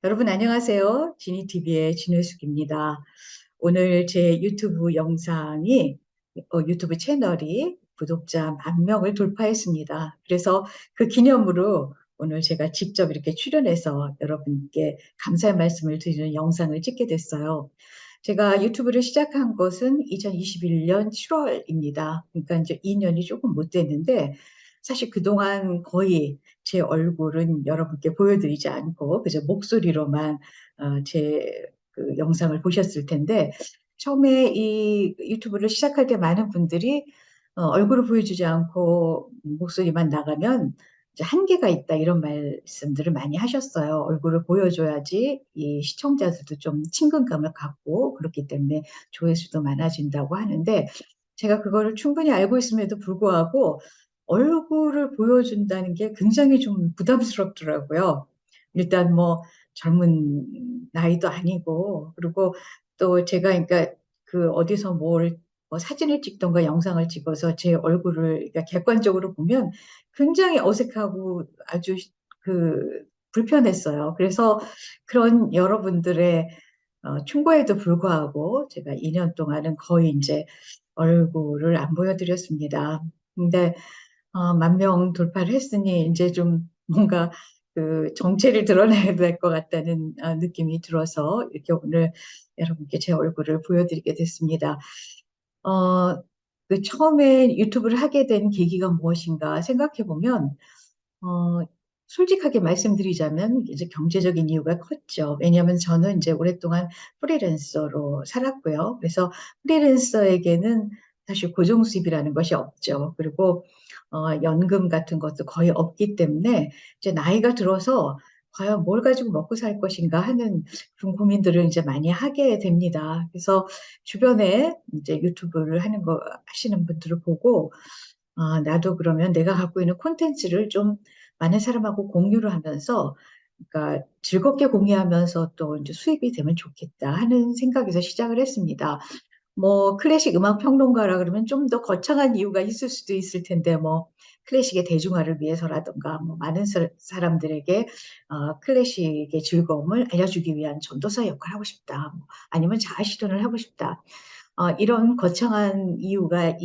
여러분 안녕하세요. 지니TV의 진혜숙입니다. 오늘 제 유튜브 영상이, 유튜브 채널이 구독자 10,000명을 돌파했습니다. 그래서 그 기념으로 오늘 제가 직접 이렇게 출연해서 여러분께 감사의 말씀을 드리는 영상을 찍게 됐어요. 제가 유튜브를 시작한 것은 2021년 7월입니다. 그러니까 이제 2년이 조금 못 됐는데, 사실 그동안 거의 제 얼굴은 여러분께 보여드리지 않고 그저 목소리로만 제 그 영상을 보셨을 텐데, 처음에 이 유튜브를 시작할 때 많은 분들이 얼굴을 보여주지 않고 목소리만 나가면 이제 한계가 있다 이런 말씀들을 많이 하셨어요. 얼굴을 보여줘야지 이 시청자들도 좀 친근감을 갖고 그렇기 때문에 조회수도 많아진다고 하는데, 제가 그거를 충분히 알고 있음에도 불구하고 얼굴을 보여준다는 게 굉장히 좀 부담스럽더라고요. 일단 뭐 젊은 나이도 아니고, 그리고 또 제가 그러니까 그 어디서 뭐 사진을 찍던가 영상을 찍어서 제 얼굴을 그러니까 객관적으로 보면 굉장히 어색하고 아주 그 불편했어요. 그래서 그런 여러분들의 충고에도 불구하고 제가 2년 동안은 거의 이제 얼굴을 안 보여드렸습니다. 근데 10,000명 돌파를 했으니 이제 좀 뭔가 그 정체를 드러내야 될 것 같다는 느낌이 들어서 이렇게 오늘 여러분께 제 얼굴을 보여드리게 됐습니다. 어, 그 처음에 유튜브를 하게 된 계기가 무엇인가 생각해 보면, 어, 솔직하게 말씀드리자면 이제 경제적인 이유가 컸죠. 왜냐하면 저는 이제 오랫동안 프리랜서로 살았고요. 그래서 프리랜서에게는 사실 고정 수입이라는 것이 없죠. 그리고 연금 같은 것도 거의 없기 때문에 이제 나이가 들어서 과연 뭘 가지고 먹고 살 것인가 하는 그런 고민들을 이제 많이 하게 됩니다. 그래서 주변에 이제 유튜브를 하시는 분들을 보고, 나도 그러면 내가 갖고 있는 콘텐츠를 좀 많은 사람하고 공유를 하면서, 그러니까 즐겁게 공유하면서 또 이제 수입이 되면 좋겠다 하는 생각에서 시작을 했습니다. 뭐 클래식 음악 평론가라 그러면 좀 더 거창한 이유가 있을 수도 있을 텐데, 뭐 클래식의 대중화를 위해서라든가 뭐 많은 사람들에게 클래식의 즐거움을 알려주기 위한 전도사 역할을 하고 싶다, 뭐 아니면 자아 실현을 하고 싶다, 이런 거창한 이유가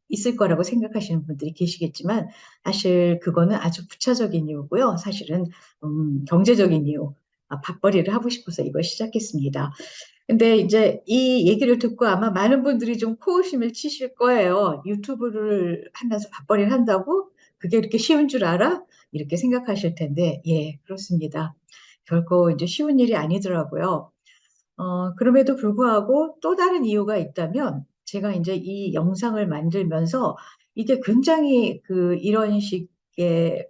있을 거라고 생각하시는 분들이 계시겠지만, 사실 그거는 아주 부차적인 이유고요. 사실은 경제적인 이유, 밥벌이를 하고 싶어서 이걸 시작했습니다. 근데 이제 이 얘기를 듣고 아마 많은 분들이 좀 코웃음을 치실 거예요. 유튜브를 하면서 밥벌이를 한다고? 그게 이렇게 쉬운 줄 알아? 이렇게 생각하실 텐데, 예, 그렇습니다. 결코 이제 쉬운 일이 아니더라고요. 그럼에도 불구하고 또 다른 이유가 있다면, 제가 이제 이 영상을 만들면서 이게 굉장히 이런 식의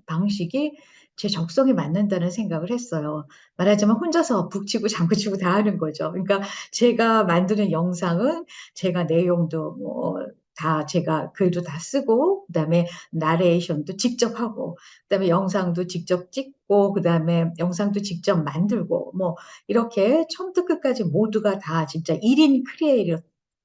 방식이 제 적성에 맞는다는 생각을 했어요. 말하자면 혼자서 북치고 장구치고 다 하는 거죠. 그러니까 제가 만드는 영상은 제가 내용도 뭐 다 제가 글도 다 쓰고, 그다음에 나레이션도 직접 하고, 그다음에 영상도 직접 찍고, 그다음에 영상도 직접 만들고, 뭐 이렇게 처음부터 끝까지 모두가 다 진짜 1인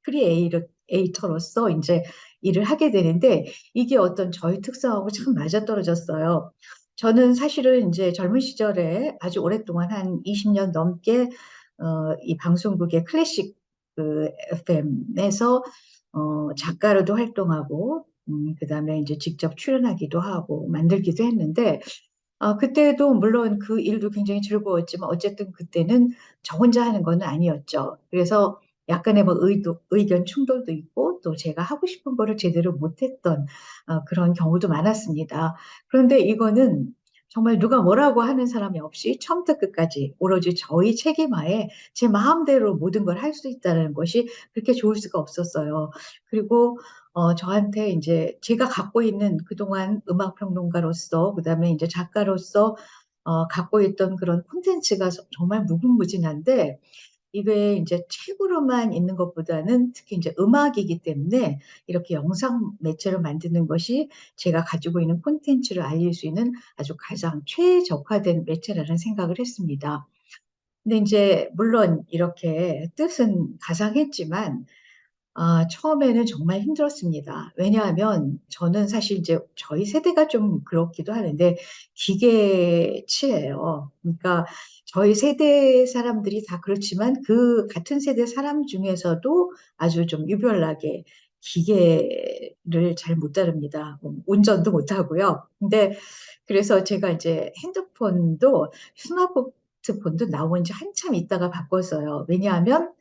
크리에이터로서 이제 일을 하게 되는데, 이게 어떤 저희 특성하고 참 맞아떨어졌어요. 저는 사실은 이제 젊은 시절에 아주 오랫동안 한 20년 넘게 이 방송국의 클래식 FM에서 작가로도 활동하고, 그다음에 이제 직접 출연하기도 하고 만들기도 했는데, 그때도 물론 그 일도 굉장히 즐거웠지만 어쨌든 그때는 저 혼자 하는 건 아니었죠. 그래서 약간의 뭐 의견 충돌도 있고, 또 제가 하고 싶은 거를 제대로 못했던 그런 경우도 많았습니다. 그런데 이거는 정말 누가 뭐라고 하는 사람이 없이 처음부터 끝까지 오로지 저희 책임하에 제 마음대로 모든 걸 할 수 있다는 것이 그렇게 좋을 수가 없었어요. 그리고 저한테 이제 제가 갖고 있는 그동안 음악 평론가로서, 그다음에 이제 작가로서 갖고 있던 그런 콘텐츠가 정말 무궁무진한데, 이게 이제 책으로만 있는 것보다는 특히 이제 음악이기 때문에 이렇게 영상 매체로 만드는 것이 제가 가지고 있는 콘텐츠를 알릴 수 있는 아주 가장 최적화된 매체라는 생각을 했습니다. 근데 이제 물론 이렇게 뜻은 가상했지만, 처음에는 정말 힘들었습니다. 왜냐하면 저는 사실 이제 저희 세대가 좀 그렇기도 하는데 기계치예요. 그러니까 저희 세대 사람들이 다 그렇지만 그 같은 세대 사람 중에서도 아주 좀 유별나게 기계를 잘 못 다룹니다. 운전도 못 하고요. 근데 그래서 제가 이제 핸드폰도 스마트폰도 나온 지 한참 있다가 바꿨어요. 왜냐하면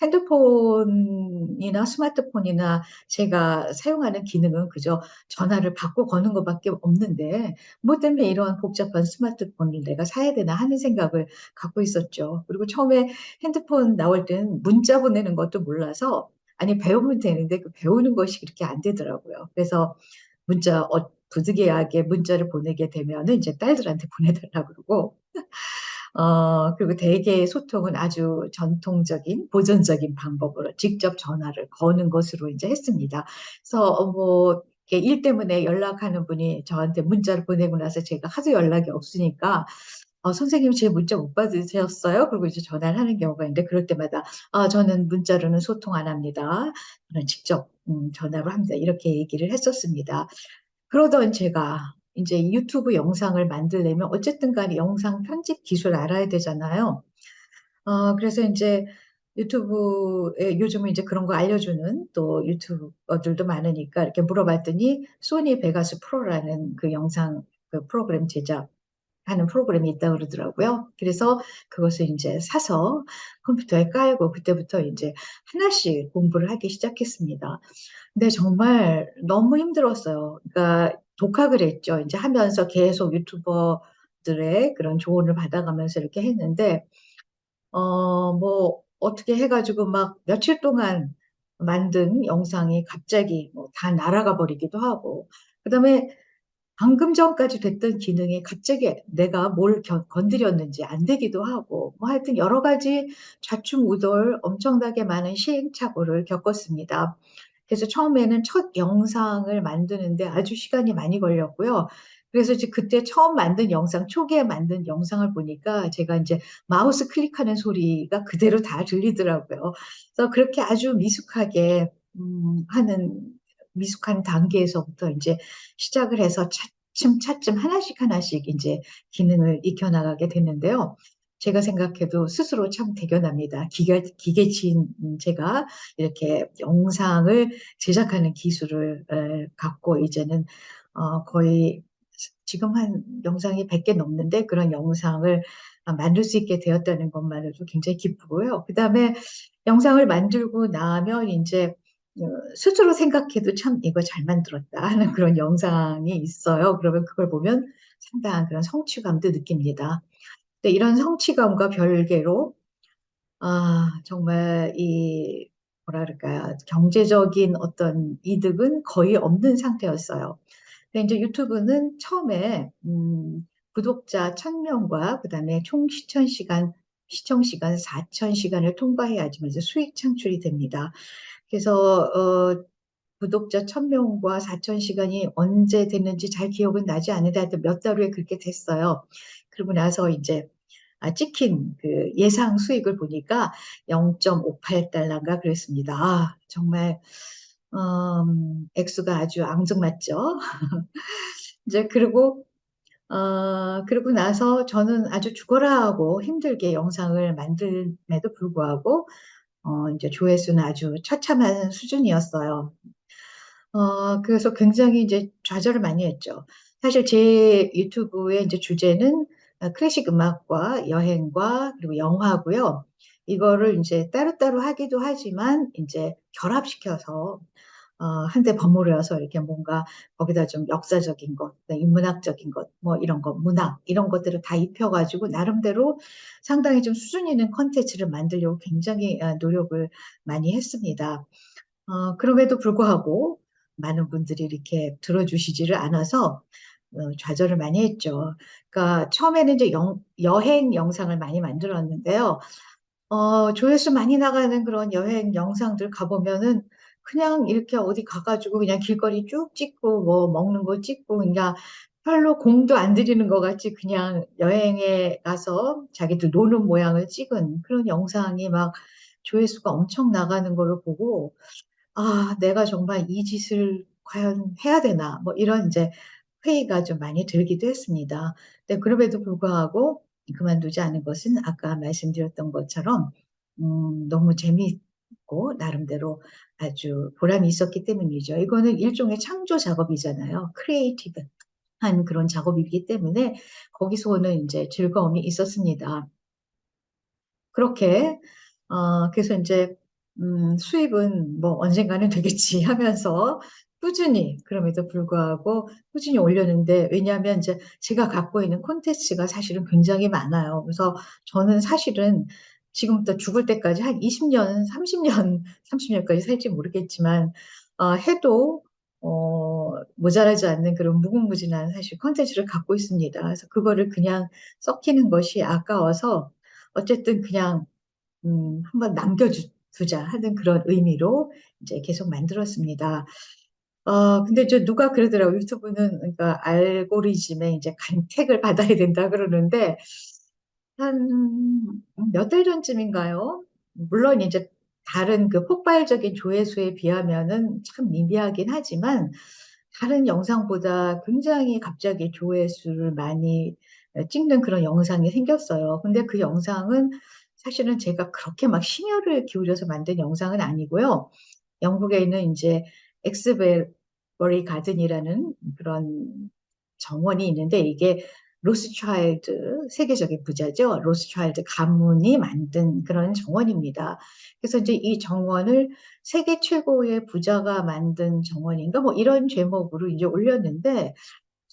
핸드폰이나 스마트폰이나 제가 사용하는 기능은 그저 전화를 받고 거는 것밖에 없는데 뭐 때문에 이런 복잡한 스마트폰을 내가 사야 되나 하는 생각을 갖고 있었죠. 그리고 처음에 핸드폰 나올 때는 문자 보내는 것도 몰라서 아니 배우면 되는데 그 배우는 것이 그렇게 안 되더라고요. 그래서 문자 부득이하게 문자를 보내게 되면은 이제 딸들한테 보내달라 그러고 그리고 대개의 소통은 아주 전통적인 보존적인 방법으로 직접 전화를 거는 것으로 이제 했습니다. 그래서 뭐 이렇게 일 때문에 연락하는 분이 저한테 문자를 보내고 나서 제가 하도 연락이 없으니까 선생님 제 문자 못 받으셨어요? 그리고 이제 전화를 하는 경우가 있는데 그럴 때마다 저는 문자로는 소통 안 합니다. 저는 직접 전화로 합니다. 이렇게 얘기를 했었습니다. 그러던 제가 이제 유튜브 영상을 만들려면 어쨌든 간에 영상 편집 기술 알아야 되잖아요. 그래서 이제 유튜브에 요즘은 이제 그런 거 알려주는 또 유튜버들도 많으니까 이렇게 물어봤더니 소니 베가스 프로라는 그 영상 그 프로그램 제작하는 프로그램이 있다고 그러더라고요. 그래서 그것을 이제 사서 컴퓨터에 깔고 그때부터 이제 하나씩 공부를 하기 시작했습니다. 근데 정말 너무 힘들었어요. 그러니까 독학을 했죠. 이제 하면서 계속 유튜버들의 그런 조언을 받아가면서 이렇게 했는데, 뭐, 어떻게 해가지고 막 며칠 동안 만든 영상이 갑자기 뭐 다 날아가 버리기도 하고, 그다음에 방금 전까지 됐던 기능이 갑자기 내가 뭘 건드렸는지 안 되기도 하고, 뭐 하여튼 여러 가지 좌충우돌 엄청나게 많은 시행착오를 겪었습니다. 그래서 처음에는 첫 영상을 만드는데 아주 시간이 많이 걸렸고요. 그래서 이제 그때 처음 만든 영상, 초기에 만든 영상을 보니까 제가 이제 마우스 클릭하는 소리가 그대로 다 들리더라고요. 그래서 그렇게 아주 미숙하게, 하는, 미숙한 단계에서부터 이제 시작을 해서 차츰차츰 하나씩 하나씩 이제 기능을 익혀나가게 됐는데요. 제가 생각해도 스스로 참 대견합니다. 기계치인 제가 이렇게 영상을 제작하는 기술을 갖고 이제는 거의 지금 한 영상이 100개 넘는데 그런 영상을 만들 수 있게 되었다는 것만으로도 굉장히 기쁘고요. 그다음에 영상을 만들고 나면 이제 어, 스스로 생각해도 참 이거 잘 만들었다 하는 그런 영상이 있어요. 그러면 그걸 보면 상당한 그런 성취감도 느낍니다. 근데 이런 성취감과 별개로 정말 뭐라 그럴까요? 경제적인 어떤 이득은 거의 없는 상태였어요. 근데 이제 유튜브는 처음에, 구독자 1000명과 그다음에 총 시청 시간 4000시간을 통과해야지만 이제 수익 창출이 됩니다. 그래서, 구독자 1000명과 4000시간이 언제 됐는지 잘 기억은 나지 않는데 하여튼 몇 달 후에 그렇게 됐어요. 그러고 나서 이제 찍힌 그 예상 수익을 보니까 0.58달러인가 그랬습니다. 정말 액수가 아주 앙증맞죠. 이제 그러고 나서 저는 아주 죽어라 하고 힘들게 영상을 만들m에도 불구하고 이제 조회수는 아주 처참한 수준이었어요. 그래서 굉장히 이제 좌절을 많이 했죠. 사실 제 유튜브의 이제 주제는 클래식 음악과 여행과 그리고 영화고요. 이거를 이제 따로따로 하기도 하지만 이제 결합시켜서 한데 버무려서 이렇게 뭔가 거기다 좀 역사적인 것, 인문학적인 것, 뭐 이런 거, 문학 이런 것들을 다 입혀가지고 나름대로 상당히 좀 수준 있는 컨텐츠를 만들려고 굉장히 노력을 많이 했습니다. 그럼에도 불구하고 많은 분들이 이렇게 들어주시지를 않아서 좌절을 많이 했죠. 그러니까 처음에는 이제 여행 영상을 많이 만들었는데요. 조회수 많이 나가는 그런 여행 영상들 가보면은 그냥 이렇게 어디 가가지고 그냥 길거리 쭉 찍고 뭐 먹는 거 찍고 그냥 별로 공도 안 들이는 것 같이 그냥 여행에 가서 자기들 노는 모양을 찍은 그런 영상이 막 조회수가 엄청 나가는 걸로 보고 내가 정말 이 짓을 과연 해야 되나? 뭐 이런 이제 회의가 좀 많이 들기도 했습니다. 근데 그럼에도 불구하고 그만두지 않은 것은 아까 말씀드렸던 것처럼, 너무 재미있고, 나름대로 아주 보람이 있었기 때문이죠. 이거는 일종의 창조 작업이잖아요. 크리에이티브한 그런 작업이기 때문에 거기서 오는 이제 즐거움이 있었습니다. 그렇게 그래서 이제 수입은 뭐 언젠가는 되겠지 하면서 꾸준히 그럼에도 불구하고 꾸준히 올렸는데, 왜냐하면 이제 제가 갖고 있는 콘텐츠가 사실은 굉장히 많아요. 그래서 저는 사실은 지금부터 죽을 때까지 한 20년, 30년, 30년까지 살지 모르겠지만 해도 모자라지 않는 그런 무궁무진한 사실 콘텐츠를 갖고 있습니다. 그래서 그거를 그냥 썩히는 것이 아까워서 어쨌든 그냥 한번 남겨두자 하는 그런 의미로 이제 계속 만들었습니다. 근데 이제 누가 그러더라고요. 유튜브는 그러니까 알고리즘에 이제 간택을 받아야 된다 그러는데, 한 몇 달 전쯤인가요? 물론 이제 다른 그 폭발적인 조회수에 비하면은 참 미비하긴 하지만, 다른 영상보다 굉장히 갑자기 조회수를 많이 찍는 그런 영상이 생겼어요. 근데 그 영상은 사실은 제가 그렇게 막 심혈을 기울여서 만든 영상은 아니고요. 영국에 있는 이제 엑스베리 가든이라는 그런 정원이 있는데, 이게 로스차일드, 세계적인 부자죠. 로스차일드 가문이 만든 그런 정원입니다. 그래서 이제 이 정원을 세계 최고의 부자가 만든 정원인가 뭐 이런 제목으로 이제 올렸는데,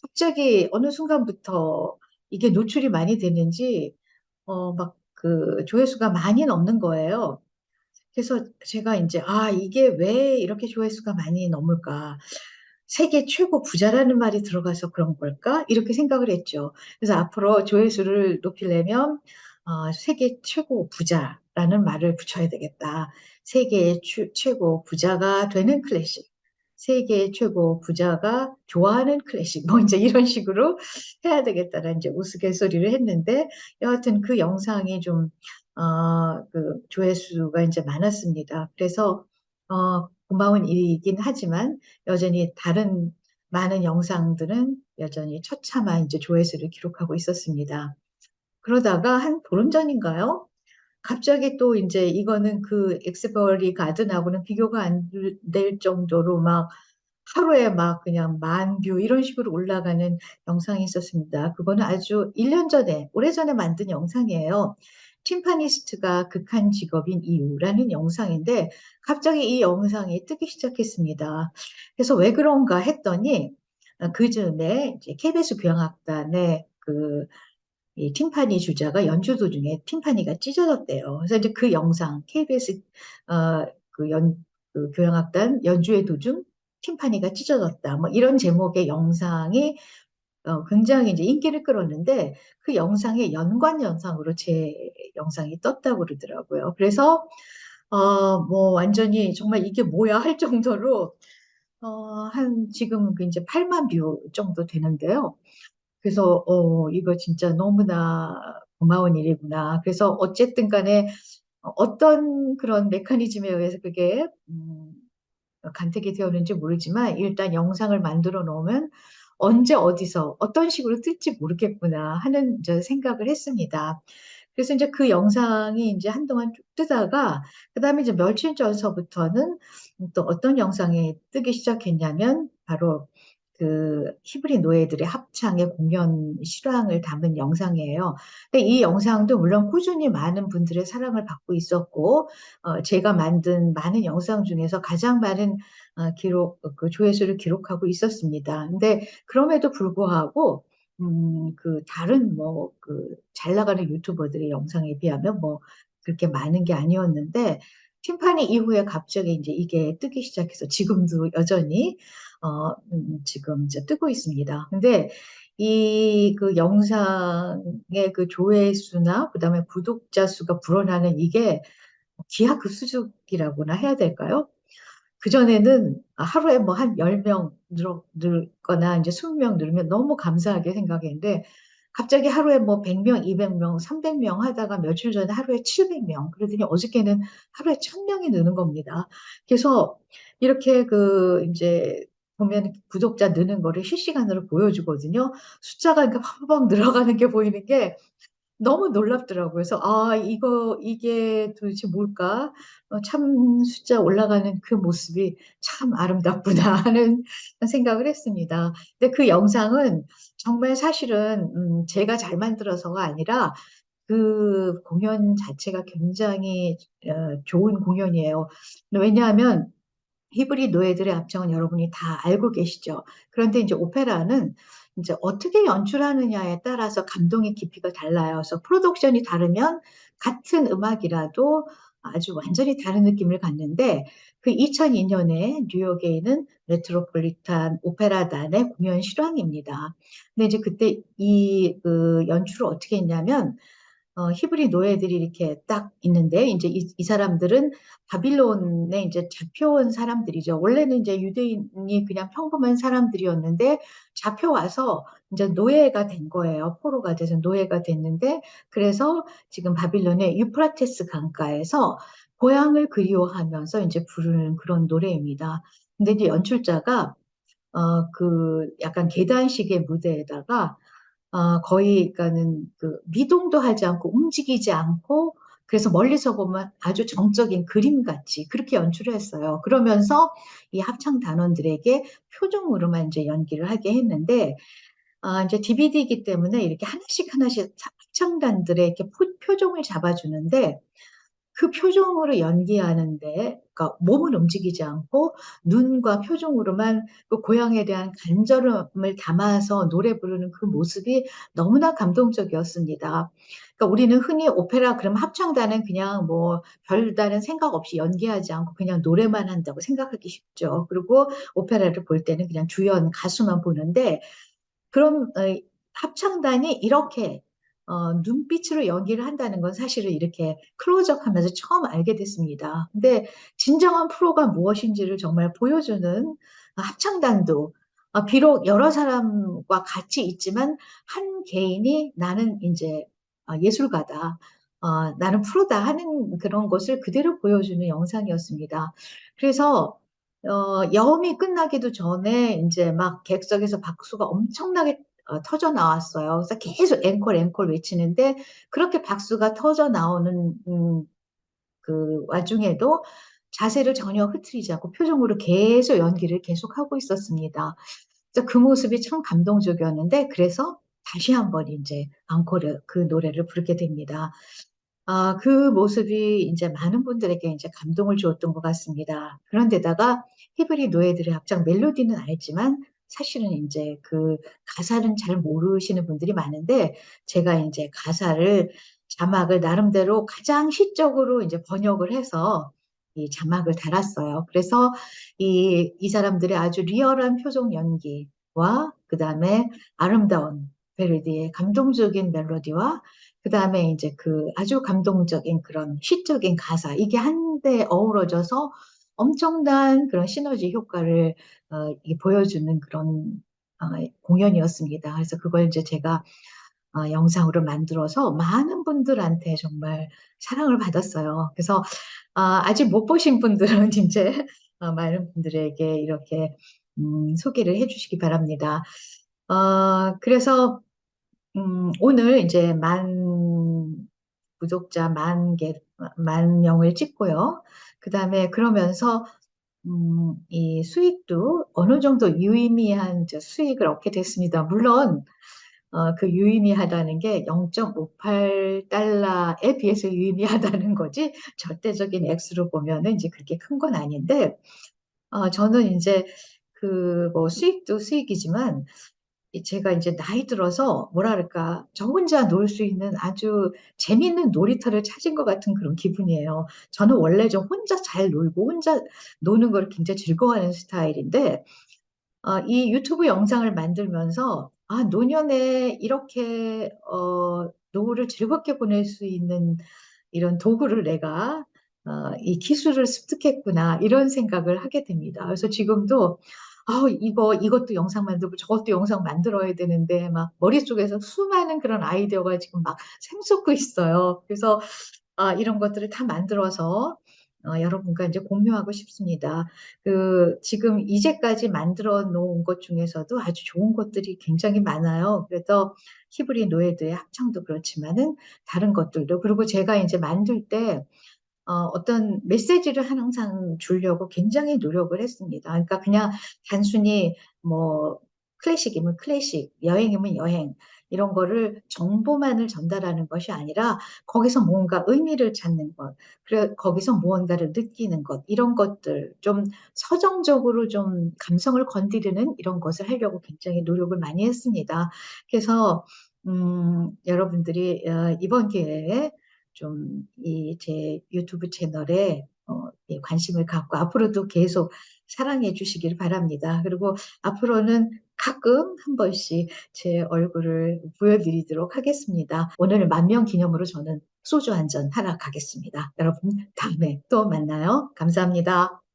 갑자기 어느 순간부터 이게 노출이 많이 되는지 막 그 조회수가 많이 넘는 거예요. 그래서 제가 이제, 이게 왜 이렇게 조회수가 많이 넘을까? 세계 최고 부자라는 말이 들어가서 그런 걸까? 이렇게 생각을 했죠. 그래서 앞으로 조회수를 높이려면, 세계 최고 부자라는 말을 붙여야 되겠다. 세계 최고 부자가 되는 클래식. 세계 최고 부자가 좋아하는 클래식. 뭐 이제 이런 식으로 해야 되겠다라는 이제 우스갯소리를 했는데, 여하튼 그 영상이 좀 그 조회수가 이제 많았습니다. 그래서 고마운 일이긴 하지만 여전히 다른 많은 영상들은 여전히 처참한 이제 조회수를 기록하고 있었습니다. 그러다가 한 보름 전인가요? 갑자기 또 이제 이거는 그 엑스버리 가든하고는 비교가 안 될 정도로 막 하루에 막 그냥 10,000뷰 이런 식으로 올라가는 영상이 있었습니다. 그거는 아주 1년 전에, 오래전에 만든 영상이에요. 팀파니스트가 극한 직업인 이유라는 영상인데, 갑자기 이 영상이 뜨기 시작했습니다. 그래서 왜 그런가 했더니, 그 즈음에 이제 KBS 교향악단의 이 팀파니 주자가 연주 도중에 팀파니가 찢어졌대요. 그래서 이제 그 영상, KBS 그 교향악단 연주회 도중 팀파니가 찢어졌다. 뭐 이런 제목의 영상이 굉장히 이제 인기를 끌었는데, 그 영상의 연관 영상으로 제 영상이 떴다고 그러더라고요. 그래서 뭐 완전히 정말 이게 뭐야 할 정도로 한 지금 그 이제 8만 뷰 정도 되는데요. 그래서 이거 진짜 너무나 고마운 일이구나. 그래서 어쨌든 간에 어떤 그런 메커니즘에 의해서 그게 간택이 되었는지 모르지만, 일단 영상을 만들어 놓으면 언제 어디서 어떤 식으로 뜰지 모르겠구나 하는 이제 생각을 했습니다. 그래서 이제 그 영상이 이제 한동안 쭉 뜨다가, 그다음에 이제 며칠 전서부터는 또 어떤 영상이 뜨기 시작했냐면, 바로 그 히브리 노예들의 합창의 공연 실황을 담은 영상이에요. 근데 이 영상도 물론 꾸준히 많은 분들의 사랑을 받고 있었고, 제가 만든 많은 영상 중에서 가장 많은 그 조회수를 기록하고 있었습니다. 근데 그럼에도 불구하고 그 다른 뭐 그 잘 나가는 유튜버들의 영상에 비하면 뭐 그렇게 많은 게 아니었는데, 팀파니 이후에 갑자기 이제 이게 뜨기 시작해서 지금도 여전히 지금 이제 뜨고 있습니다. 근데 이 그 영상의 그 조회수나 그다음에 구독자 수가 불어나는 이게 기하급수적이라고나 해야 될까요? 그전에는 하루에 뭐 한 10명 늘거나 이제 20명 늘면 너무 감사하게 생각했는데, 갑자기 하루에 뭐 100명, 200명, 300명 하다가 며칠 전에 하루에 700명, 그러더니 어저께는 하루에 1000명이 느는 겁니다. 그래서 이렇게 인제 보면 구독자 느는 거를 실시간으로 보여주거든요. 숫자가 이렇게 팍팍 늘어가는 게 보이는 게 너무 놀랍더라고요. 그래서 '아 이게 도대체 뭘까? 참 숫자 올라가는 그 모습이 참 아름답구나.' 하는 생각을 했습니다. 근데 그 영상은 정말 사실은 제가 잘 만들어서가 아니라 그 공연 자체가 굉장히 좋은 공연이에요. 왜냐하면 히브리 노예들의 합창은 여러분이 다 알고 계시죠. 그런데 인제 오페라는 인제 어떻게 연출하느냐에 따라서 감동의 깊이가 달라요. 그래서 프로덕션이 다르면 같은 음악이라도 아주 완전히 다른 느낌을 갖는데, 그 2002 년에 뉴욕에 있는 메트로폴리탄 오페라단의 공연 실황입니다. 근데 이제 그때 연출을 어떻게 했냐면, 히브리 노예들이 이렇게 딱 있는데 인제 이 사람들은 바빌론에 인제 잡혀온 사람들이죠. 원래는 이제 유대인이 그냥 평범한 사람들이었는데 잡혀와서 인제 노예가 된 거예요. 포로가 돼서 노예가 됐는데, 그래서 지금 바빌론의 유프라테스 강가에서 고향을 그리워하면서 인제 부르는 그런 노래입니다. 근데 이제 연출자가 약간 계단식의 무대에다가 거의 그러니까는 미동도 하지 않고 움직이지 않고, 그래서 멀리서 보면 아주 정적인 그림같이 그렇게 연출을 했어요. 그러면서 이 합창 단원들에게 표정으로만 인제 연기를 하게 했는데, 인제 DVD이기 때문에 이렇게 하나씩 하나씩 합창단들의 이렇게 표정을 잡아 주는데, 그 표정으로 연기하는데, 그러니까 몸은 움직이지 않고 눈과 표정으로만 그 고향에 대한 간절함을 담아서 노래 부르는 그 모습이 너무나 감동적이었습니다. 그러니까 우리는 흔히 오페라 그러면 합창단은 그냥 뭐 별다른 생각 없이 연기하지 않고 그냥 노래만 한다고 생각하기 쉽죠. 그리고 오페라를 볼 때는 그냥 주연 가수만 보는데, 그럼 합창단이 이렇게 눈빛으로 연기를 한다는 건 사실은 이렇게 클로즈업하면서 처음 알게 됐습니다. 근데 진정한 프로가 무엇인지를 정말 보여주는 합창단도, 비록 여러 사람과 같이 있지만 한 개인이 '나는 인제 예술가다. 나는 프로다.' 하는 그런 것을 그대로 보여주는 영상이었습니다. 그래서 여음이 끝나기도 전에 인제 막 객석에서 박수가 엄청나게 터져 나왔어요. 그래서 계속 앵콜, 앵콜 외치는데, 그렇게 박수가 터져 나오는 그 와중에도 자세를 전혀 흐트리지 않고 표정으로 계속 연기를 계속하고 있었습니다. 그래서 그 모습이 참 감동적이었는데, 그래서 다시 한번 인제 앙코르 그 노래를 부르게 됩니다. 그 모습이 인제 많은 분들에게 인제 감동을 주었던 것 같습니다. 그런데다가 히브리 노예들의 합창 멜로디는 알지만 사실은 인제 그 가사는 잘 모르시는 분들이 많은데, 제가 인제 가사를 자막을 나름대로 가장 시적으로 인제 번역을 해서 이 자막을 달았어요. 그래서 이 사람들의 아주 리얼한 표정 연기와 그다음에 아름다운 멜로디의 감동적인 멜로디와 그다음에 인제 아주 감동적인 그런 시적인 가사, 이게 한데 어우러져서 엄청난 그런 시너지 효과를 이게 보여주는 그런 공연이었습니다. 그래서 그걸 인제 제가 영상으로 만들어서 많은 분들한테 정말 사랑을 받았어요. 그래서 아직 못 보신 분들은 인제 많은 분들에게 이렇게 소개를 해 주시기 바랍니다. 그래서 오늘 인제 구독자 만 명을 찍고요. 그다음에 그러면서 이 수익도 어느 정도 유의미한 수익을 얻게 됐습니다. 물론 그 유의미하다는 게 0.58달러에 비해서 유의미하다는 거지, 절대적인 액수로 보면은 인제 그렇게 큰 건 아닌데, 저는 인제 뭐 수익도 수익이지만 제가 인제 나이 들어서 뭐라 그럴까, 저 혼자 놀 수 있는 아주 재미있는 놀이터를 찾은 것 같은 그런 기분이에요. 저는 원래 좀 혼자 잘 놀고 혼자 노는 걸 굉장히 즐거워하는 스타일인데, 이 유튜브 영상을 만들면서 노년에 이렇게 '노후를 즐겁게 보낼 수 있는 이런 도구를 내가 이 기술을 습득했구나.' 이런 생각을 하게 됩니다. 그래서 지금도 이것도 영상 만들고 저것도 영상 만들어야 되는데 막 머릿속에서 수많은 그런 아이디어가 지금 막 샘솟고 있어요. 그래서 이런 것들을 다 만들어서 여러분과 이제 공유하고 싶습니다. 지금 이제까지 만들어 놓은 것 중에서도 아주 좋은 것들이 굉장히 많아요. 그래서 히브리 노예들의 합창도 그렇지만은 다른 것들도, 그리고 제가 이제 만들 때 어떤 메시지를 항상 주려고 굉장히 노력을 했습니다. 그러니까 그냥 단순히 뭐 클래식이면 클래식, 여행이면 여행, 이런 거를 정보만을 전달하는 것이 아니라 거기서 뭔가 의미를 찾는 것, 그래 거기서 무언가를 느끼는 것, 이런 것들 좀 서정적으로 좀 감성을 건드리는 이런 것을 하려고 굉장히 노력을 많이 했습니다. 그래서 여러분들이 이번 기회에 좀 이 제 유튜브 채널에 예, 관심을 갖고 앞으로도 계속 사랑해 주시길 바랍니다. 그리고 앞으로는 가끔 한 번씩 제 얼굴을 보여드리도록 하겠습니다. 오늘 10,000명 기념으로 저는 소주 한 잔 하러 가겠습니다. 여러분, 다음에 또 만나요. 감사합니다.